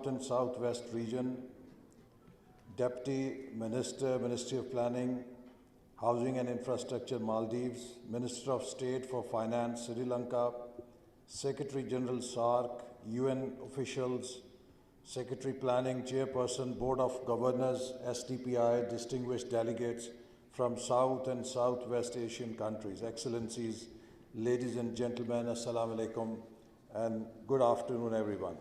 and Southwest region, Deputy Minister, Ministry of Planning, Housing and Infrastructure, Maldives, Minister of State for Finance, Sri Lanka, Secretary General SAARC, UN officials, Secretary Planning, Chairperson, Board of Governors, STPI, distinguished delegates from South and Southwest Asian countries, Excellencies, ladies and gentlemen, Assalamu alaikum, and good afternoon, everyone.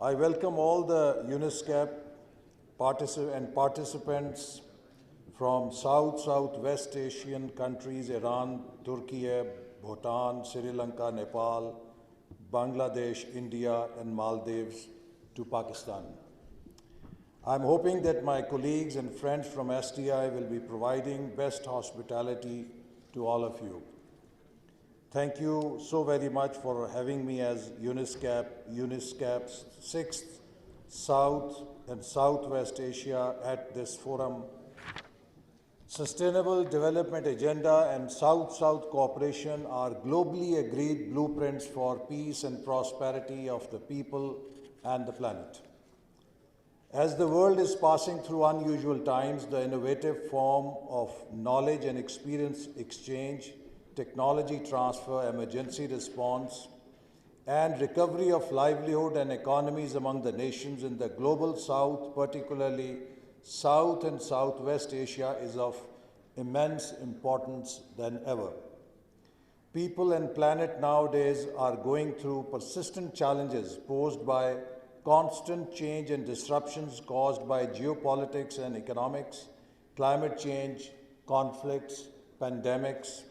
I welcome all the UNESCAP participants from Southwest Asian countries, Iran, Turkey, Bhutan, Sri Lanka, Nepal, Bangladesh, India, and Maldives to Pakistan. I'm hoping that my colleagues and friends from STI will be providing best hospitality to all of you. Thank you so very much for having me as UNESCAP's 6th South and Southwest Asia at this forum. Sustainable Development Agenda and South-South cooperation are globally agreed blueprints for peace and prosperity of the people and the planet. As the world is passing through unusual times, the innovative form of knowledge and experience exchange, technology transfer, emergency response, and recovery of livelihood and economies among the nations in the global South, particularly South and Southwest Asia, is of immense importance than ever. People and planet nowadays are going through persistent challenges posed by constant change and disruptions caused by geopolitics and economics, climate change, conflicts, pandemics,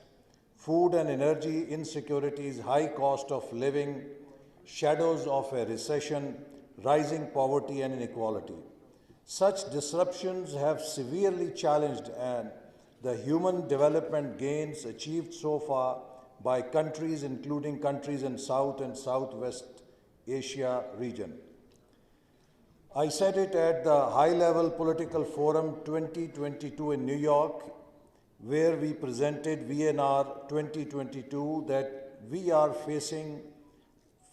food and energy insecurities, high cost of living, shadows of a recession, rising poverty and inequality. Such disruptions have severely challenged the human development gains achieved so far by countries, including countries in South and Southwest Asia region. I said it at the High-Level Political Forum 2022 in New York, where we presented VNR 2022, that we are facing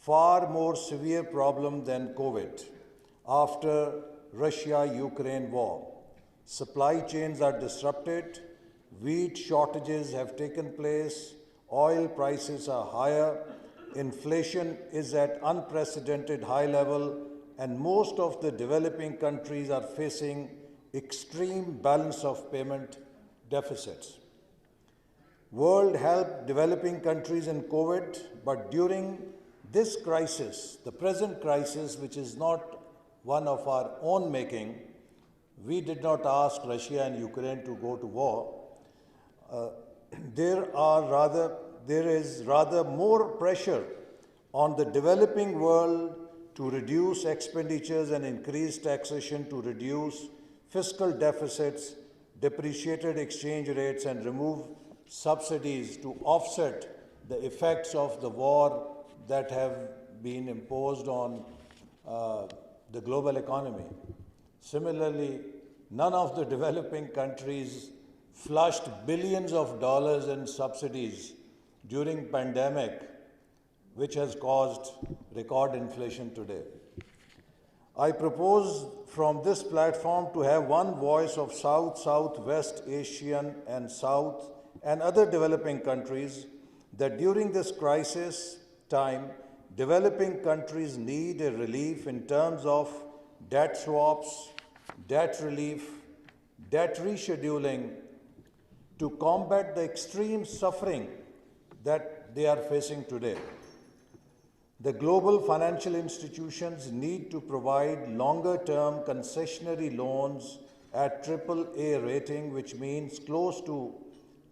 far more severe problem than COVID after Russia-Ukraine war. Supply chains are disrupted, wheat shortages have taken place, oil prices are higher, inflation is at unprecedented high level, and most of the developing countries are facing extreme balance of payment deficits. World helped developing countries in COVID, but during this crisis, the present crisis, which is not one of our own making, we did not ask Russia and Ukraine to go to war. There is rather more pressure on the developing world to reduce expenditures and increase taxation, to reduce fiscal deficits, depreciated exchange rates, and remove subsidies to offset the effects of the war that have been imposed on the global economy. Similarly, none of the developing countries flushed billions of dollars in subsidies during pandemic, which has caused record inflation today. I propose from this platform to have one voice of Southwest Asian and South and other developing countries, that during this crisis time, developing countries need a relief in terms of debt swaps, debt relief, debt rescheduling, to combat the extreme suffering that they are facing today. The global financial institutions need to provide longer-term concessionary loans at AAA rating, which means close to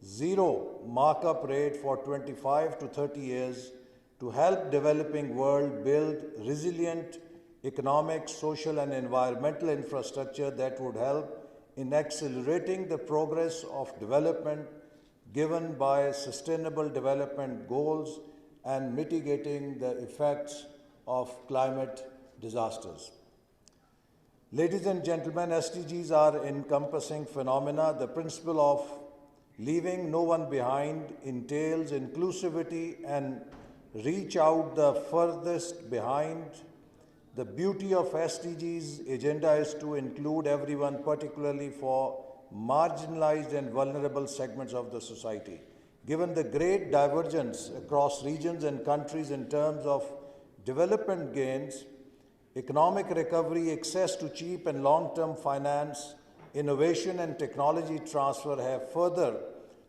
zero markup rate for 25 to 30 years, to help developing world build resilient economic, social, and environmental infrastructure that would help in accelerating the progress of development given by Sustainable Development Goals and mitigating the effects of climate disasters. Ladies and gentlemen, SDGs are encompassing phenomena. The principle of leaving no one behind entails inclusivity and reach out the furthest behind. The beauty of SDGs agenda is to include everyone, particularly for marginalized and vulnerable segments of the society. Given the great divergence across regions and countries in terms of development gains, economic recovery, access to cheap and long-term finance, innovation and technology transfer have further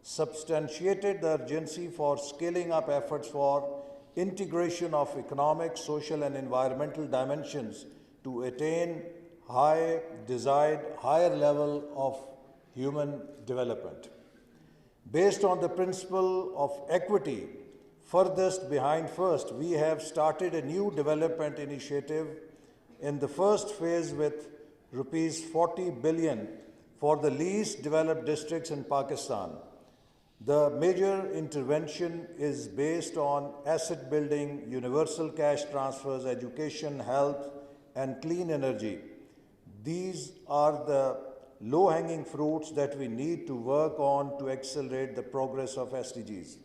substantiated the urgency for scaling up efforts for integration of economic, social, and environmental dimensions to attain desired higher level of human development. Based on the principle of equity, furthest behind first, we have started a new development initiative in the first phase with rupees 40 billion for the least developed districts in Pakistan. The major intervention is based on asset building, universal cash transfers, education, health, and clean energy. These are the low-hanging fruits that we need to work on to accelerate the progress of SDGs.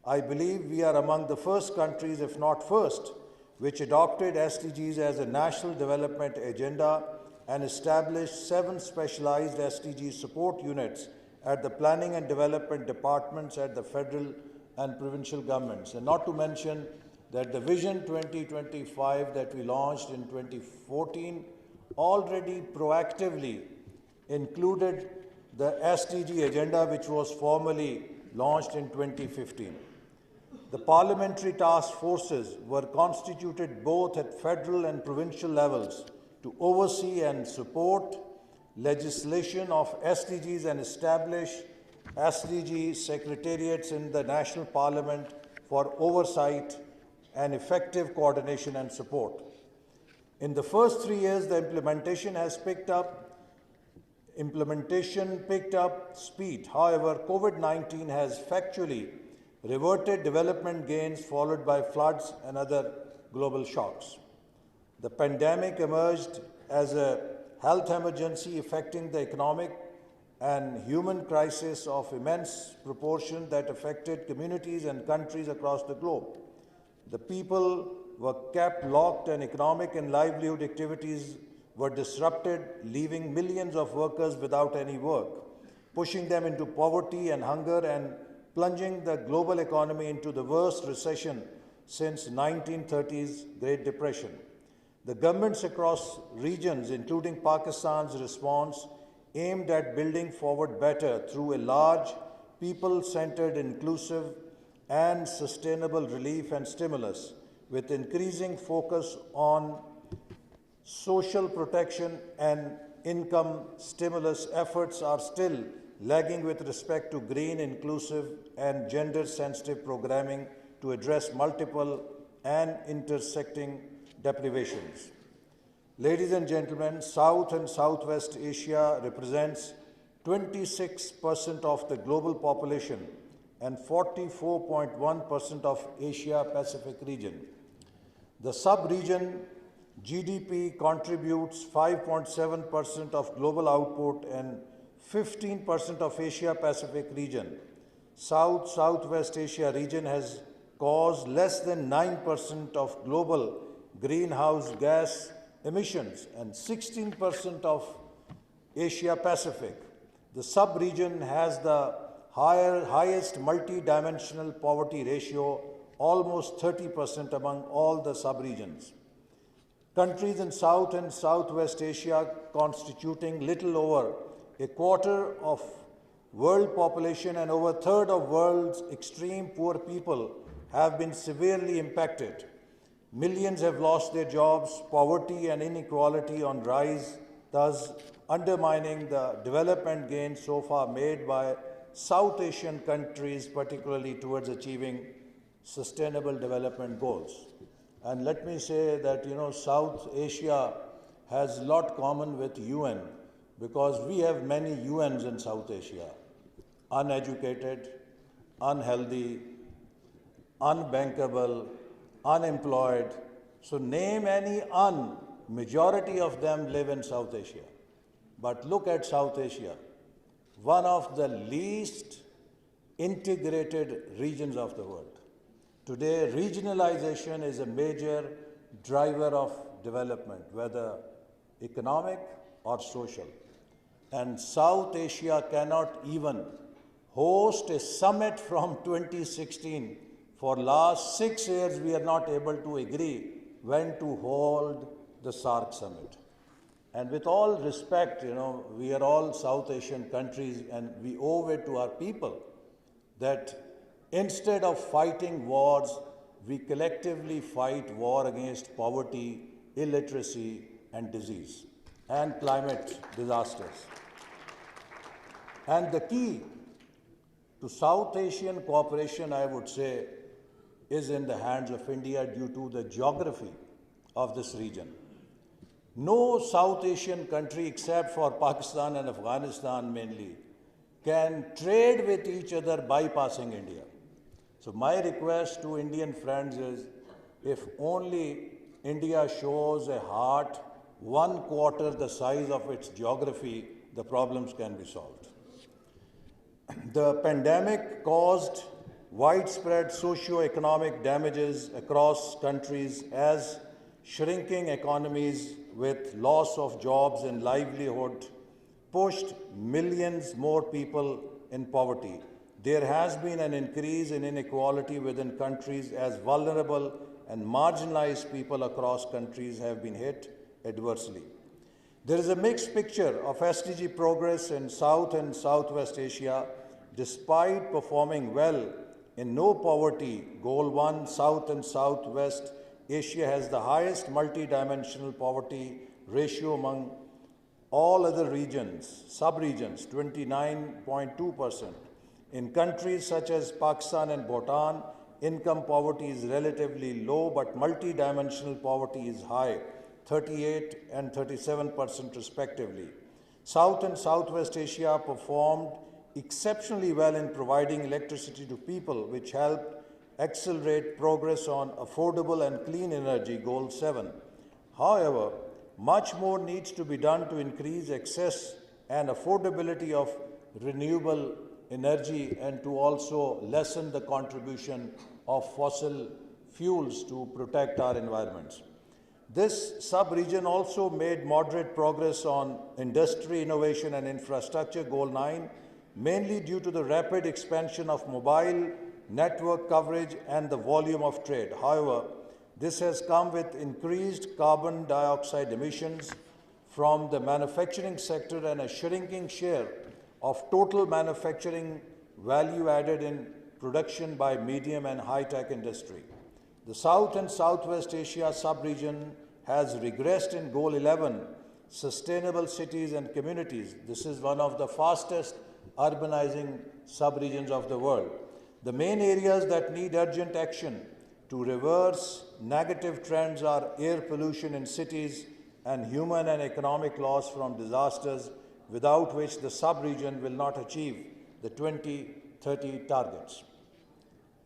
I believe we are among the first countries, if not first, which adopted SDGs as a national development agenda and established 7 specialized SDG support units at the planning and development departments at the federal and provincial governments. And not to mention that the Vision 2025 that we launched in 2014 already proactively included the SDG agenda, which was formally launched in 2015. The parliamentary task forces were constituted both at federal and provincial levels to oversee and support legislation of SDGs and establish SDG secretariats in the National Parliament for oversight and effective coordination and support. In the first 3 years, the implementation picked up speed. However, COVID-19 has factually reverted development gains followed by floods and other global shocks. The pandemic emerged as a health emergency affecting the economic and human crisis of immense proportion that affected communities and countries across the globe. The people were kept locked and economic and livelihood activities were disrupted, leaving millions of workers without any work, pushing them into poverty and hunger and plunging the global economy into the worst recession since 1930s Great Depression. The governments across regions, including Pakistan's response, aimed at building forward better through a large, people-centered, inclusive, and sustainable relief and stimulus, with increasing focus on social protection and income stimulus. Efforts are still lagging with respect to green, inclusive, and gender-sensitive programming to address multiple and intersecting deprivations. Ladies and gentlemen, South and Southwest Asia represents 26% of the global population and 44.1% of Asia-Pacific region. The sub-region GDP contributes 5.7% of global output and 15% of Asia-Pacific region. South-Southwest Asia region has caused less than 9% of global greenhouse gas emissions and 16% of Asia-Pacific. The sub-region has the highest multi-dimensional poverty ratio, almost 30% among all the sub-regions. Countries in South and Southwest Asia, constituting little over a quarter of world population and over a third of world's extreme poor people, have been severely impacted. Millions have lost their jobs, poverty and inequality on rise, thus undermining the development gains so far made by South Asian countries, particularly towards achieving sustainable development goals. And let me say that, South Asia has a lot common with UN, because we have many UNs in South Asia: uneducated, unhealthy, unbankable, unemployed. So name any majority of them live in South Asia. But look at South Asia, one of the least integrated regions of the world. Today, regionalization is a major driver of development, whether economic or social. And South Asia cannot even host a summit from 2016. For last 6 years, we are not able to agree when to hold the SAARC summit. And with all respect, we are all South Asian countries, and we owe it to our people that instead of fighting wars, we collectively fight war against poverty, illiteracy, and disease, and climate disasters. And the key to South Asian cooperation, I would say, is in the hands of India due to the geography of this region. No South Asian country except for Pakistan and Afghanistan mainly can trade with each other bypassing India. So my request to Indian friends is, if only India shows a heart 1/4 the size of its geography, the problems can be solved. The pandemic caused widespread socio-economic damages across countries as shrinking economies with loss of jobs and livelihood pushed millions more people in poverty. There has been an increase in inequality within countries as vulnerable and marginalized people across countries have been hit adversely. There is a mixed picture of SDG progress in South and Southwest Asia. Despite performing well in no poverty, Goal 1, South and Southwest Asia has the highest multi-dimensional poverty ratio among all other regions, sub-regions, 29.2%. In countries such as Pakistan and Bhutan, income poverty is relatively low, but multi-dimensional poverty is high, 38 and 37% respectively. South and Southwest Asia performed exceptionally well in providing electricity to people, which helped accelerate progress on affordable and clean energy, Goal 7. However, much more needs to be done to increase access and affordability of renewable energy and to also lessen the contribution of fossil fuels to protect our environments. This sub-region also made moderate progress on industry, innovation and infrastructure, Goal 9, mainly due to the rapid expansion of mobile network coverage and the volume of trade. However, this has come with increased carbon dioxide emissions from the manufacturing sector and a shrinking share of total manufacturing value added in production by medium and high-tech industry. The South and Southwest Asia sub-region has regressed in Goal 11, sustainable cities and communities. This is one of the fastest urbanizing sub-regions of the world. The main areas that need urgent action to reverse negative trends are air pollution in cities and human and economic loss from disasters, without which the sub-region will not achieve the 2030 targets.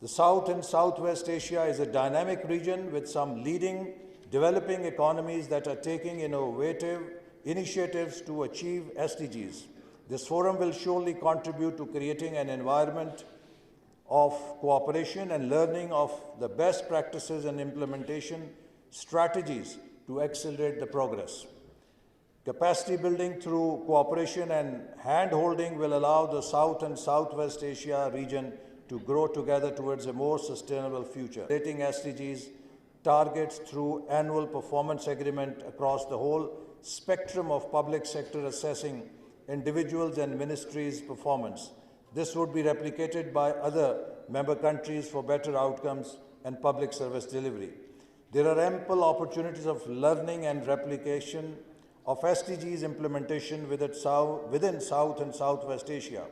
The South and Southwest Asia is a dynamic region with some leading developing economies that are taking innovative initiatives to achieve SDGs. This forum will surely contribute to creating an environment of cooperation and learning of the best practices and implementation strategies to accelerate the progress. Capacity building through cooperation and hand-holding will allow the South and Southwest Asia region to grow together towards a more sustainable future. Rating SDGs targets through annual performance agreement across the whole spectrum of public sector, assessing individuals and ministries' performance. This would be replicated by other member countries for better outcomes and public service delivery. There are ample opportunities of learning and replication of SDGs implementation within South and Southwest Asia.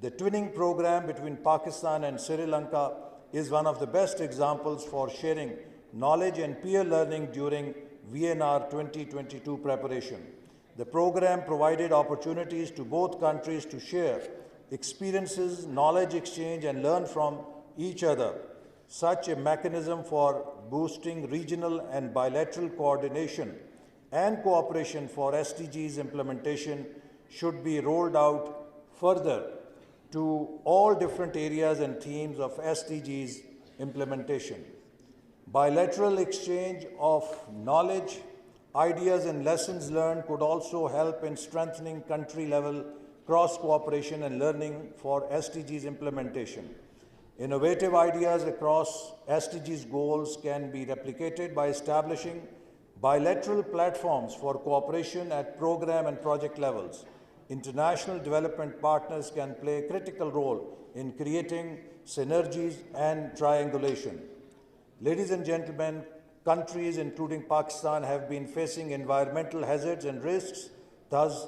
The twinning program between Pakistan and Sri Lanka is one of the best examples for sharing knowledge and peer learning during VNR 2022 preparation. The program provided opportunities to both countries to share experiences, knowledge exchange, and learn from each other. Such a mechanism for boosting regional and bilateral coordination and cooperation for SDGs implementation should be rolled out further to all different areas and themes of SDGs implementation. Bilateral exchange of knowledge ideas and lessons learned could also help in strengthening country-level cross-cooperation and learning for SDGs implementation. Innovative ideas across SDGs goals can be replicated by establishing bilateral platforms for cooperation at program and project levels. International development partners can play a critical role in creating synergies and triangulation. Ladies and gentlemen, countries including Pakistan have been facing environmental hazards and risks, thus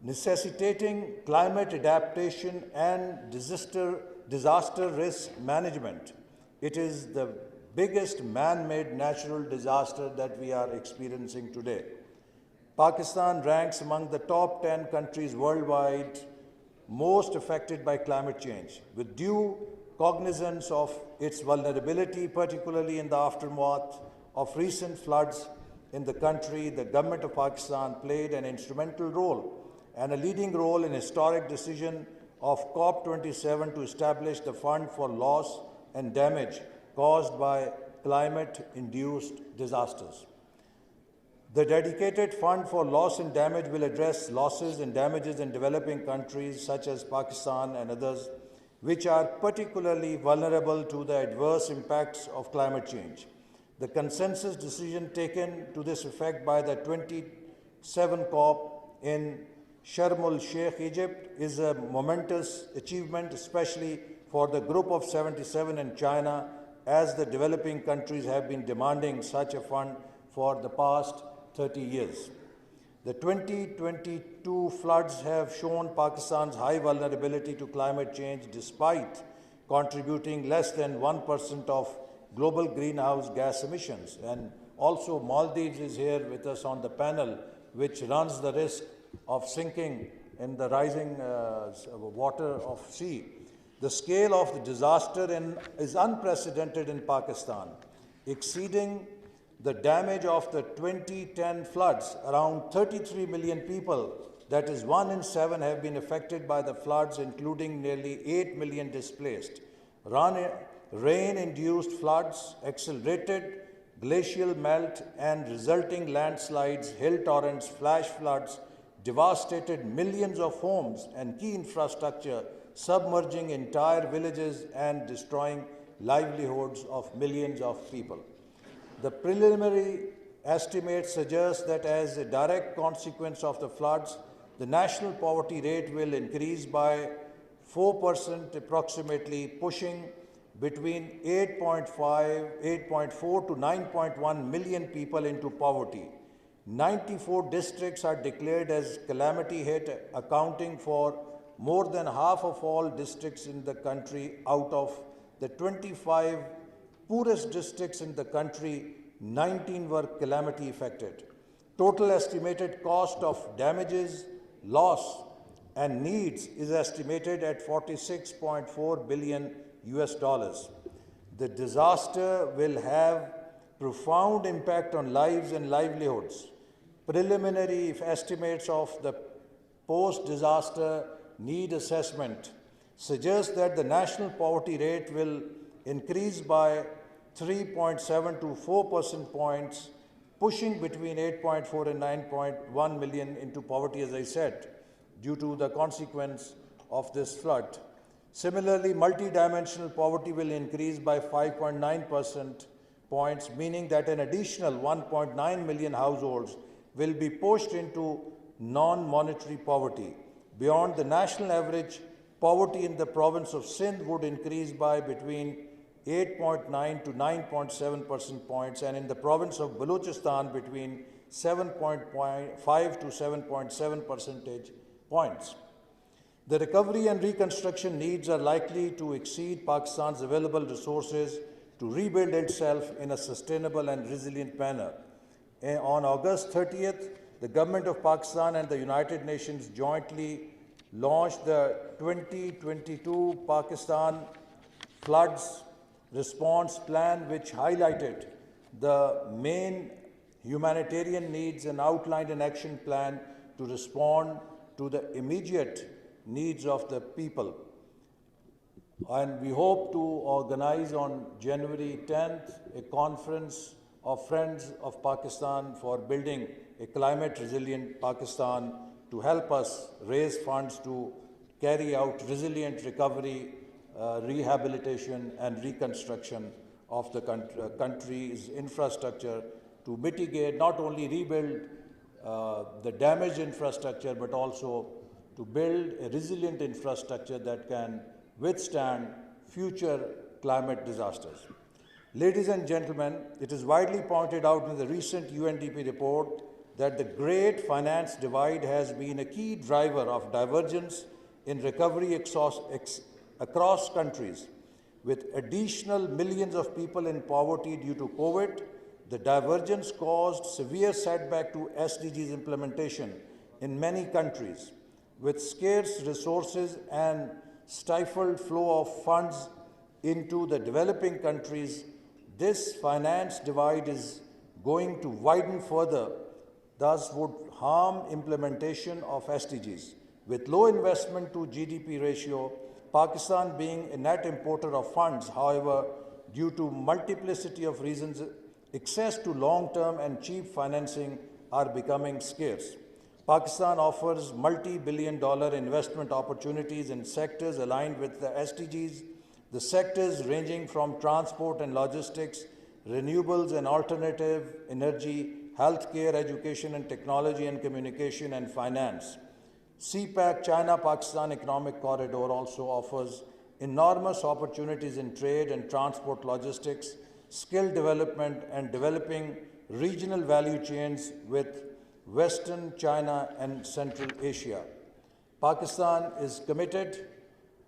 necessitating climate adaptation and disaster risk management. It is the biggest man-made natural disaster that we are experiencing today. Pakistan ranks among the top 10 countries worldwide most affected by climate change. With due cognizance of its vulnerability, particularly in the aftermath of recent floods in the country, the government of Pakistan played an instrumental role and a leading role in historic decision of COP27 to establish the Fund for Loss and Damage caused by climate-induced disasters. The dedicated Fund for Loss and Damage will address losses and damages in developing countries such as Pakistan and others, which are particularly vulnerable to the adverse impacts of climate change. The consensus decision taken to this effect by the 27 COP in Sharm el-Sheikh, Egypt, is a momentous achievement, especially for the Group of 77 in China, as the developing countries have been demanding such a fund for the past 30 years. The 2022 floods have shown Pakistan's high vulnerability to climate change despite contributing less than 1% of global greenhouse gas emissions. And also Maldives is here with us on the panel, which runs the risk of sinking in the rising water of sea. The scale of the disaster is unprecedented in Pakistan, exceeding the damage of the 2010 floods. Around 33 million people, that is 1 in 7, have been affected by the floods, including nearly 8 million displaced. Rain-induced floods, accelerated glacial melt and resulting landslides, hill torrents, flash floods devastated millions of homes and key infrastructure, submerging entire villages and destroying livelihoods of millions of people. The preliminary estimates suggest that as a direct consequence of the floods, the national poverty rate will increase by 4% approximately, pushing between 8.4 to 9.1 million people into poverty. 94 districts are declared as calamity hit, accounting for more than half of all districts in the country. Out of the 25 poorest districts in the country, 19 were calamity affected. Total estimated cost of damages, loss, and needs is estimated at $46.4 billion. The disaster will have profound impact on lives and livelihoods. Preliminary estimates of the post-disaster need assessment suggest that the national poverty rate will increase by 3.7 to 4 percentage points, pushing between 8.4 and 9.1 million into poverty, as I said, due to the consequence of this flood. Similarly, multidimensional poverty will increase by 5.9 percentage points, meaning that an additional 1.9 million households will be pushed into non-monetary poverty. Beyond the national average, poverty in the province of Sindh would increase by between 8.9 to 9.7 percentage points, and in the province of Balochistan between 7.5 to 7.7 percentage points. The recovery and reconstruction needs are likely to exceed Pakistan's available resources to rebuild itself in a sustainable and resilient manner. On August 30th, the government of Pakistan and the United Nations jointly launched the 2022 Pakistan Floods Response Plan, which highlighted the main humanitarian needs and outlined an action plan to respond to the immediate needs of the people. And we hope to organize on January 10th a conference of Friends of Pakistan for building a climate resilient Pakistan to help us raise funds to carry out resilient recovery, rehabilitation and reconstruction of the country's infrastructure to mitigate, not only rebuild the damaged infrastructure, but also to build a resilient infrastructure that can withstand future climate disasters. Ladies and gentlemen, it is widely pointed out in the recent UNDP report that the great finance divide has been a key driver of divergence in recovery across countries. With additional millions of people in poverty due to COVID, the divergence caused severe setback to SDGs implementation in many countries. With scarce resources and stifled flow of funds into the developing countries, this finance divide is going to widen further, thus would harm implementation of SDGs. With low investment to GDP ratio, Pakistan being a net importer of funds, however, due to multiplicity of reasons, access to long-term and cheap financing are becoming scarce. Pakistan offers multi-billion-dollar investment opportunities in sectors aligned with the SDGs, the sectors ranging from transport and logistics, renewables and alternative energy, healthcare, education and technology and communication and finance. CPEC, China-Pakistan Economic Corridor, also offers enormous opportunities in trade and transport logistics, skill development and developing regional value chains with Western China and Central Asia. Pakistan is committed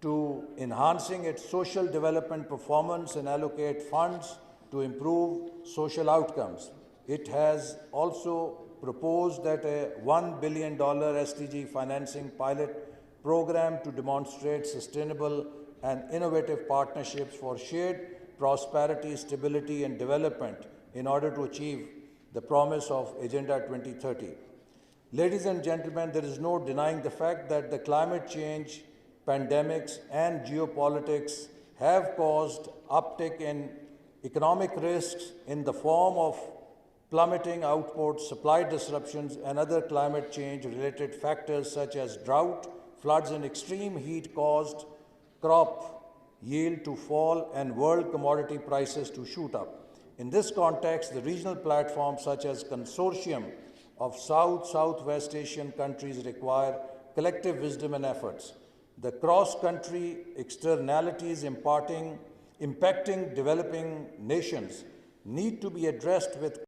to enhancing its social development performance and allocate funds to improve social outcomes. It has also proposed that a $1 billion SDG financing pilot program to demonstrate sustainable and innovative partnerships for shared prosperity, stability, and development in order to achieve the promise of Agenda 2030. Ladies and gentlemen, there is no denying the fact that the climate change, pandemics, and geopolitics have caused uptick in economic risks in the form of plummeting output, supply disruptions, and other climate change-related factors such as drought, floods, and extreme heat caused crop yield to fall and world commodity prices to shoot up. In this context, the regional platforms such as consortium of South-Southwest Asian countries require collective wisdom and efforts. The cross-country externalities impacting developing nations need to be addressed with